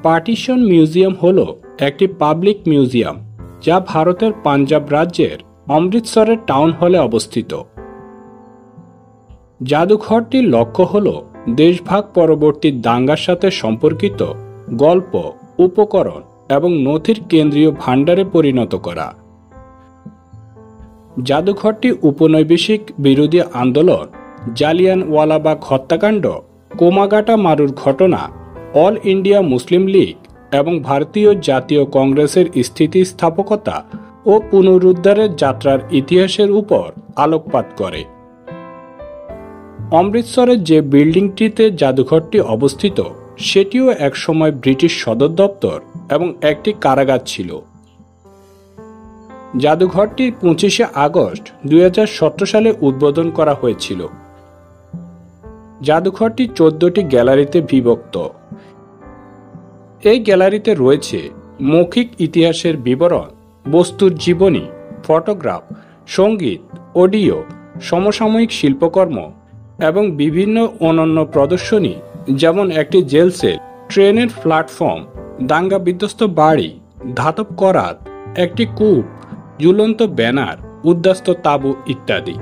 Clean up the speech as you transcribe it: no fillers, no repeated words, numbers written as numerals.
Partition museum হল একটি public museum যা ভারতের পাঞ্জাব রাজ্যের অমৃতসরের টাউন হলে অবস্থিত। জাদুঘরটির লক্ষ্য হল দেশভাগ পরবর্তী দাঙ্গার সাথে সম্পর্কিত গল্প, উপকরণ এবং নথির কেন্দ্রীয় ভাণ্ডারে পরিণত করা। জাদুঘরটি উপনিবেশিক বিরোধী আন্দোলন, জালিয়ানওয়ালাবাগ হত্যাকাণ্ড, কোমাগাটা মারুর ঘটনা, অল ইন্ডিয়া মুসলিম লীগ এবং ভারতীয় জাতীয় কংগ্রেসের স্থিতিস্থাপকতা ও পুনরুদ্ধারের যাত্রার ইতিহাসের উপর আলোকপাত করে। অমৃতসরের যে বিল্ডিংটিতে জাদুঘরটি অবস্থিত সেটিও একসময় ব্রিটিশ সদর দপ্তর এবং একটি কারাগার ছিল। জাদুঘরটি 25শে আগস্ট 2017 সালে উদ্বোধন করা হয়েছিল। জাদুঘরটি 14টি গ্যালারিতে বিভক্ত। এই গ্যালারিতে রয়েছে মৌখিক ইতিহাসের বিবরণ, বস্তুর জীবনী, ফটোগ্রাফ, সঙ্গীত, অডিও, সমসাময়িক শিল্পকর্ম এবং বিভিন্ন অনন্য প্রদর্শনী, যেমন একটি জেল সেল, ট্রেনের প্ল্যাটফর্ম, দাঙ্গা বিধ্বস্ত বাড়ি, ধাতব করাত, একটি কূপ, ঝুলন্ত ব্যানার, উদ্বাস্তু তাঁবু ইত্যাদি।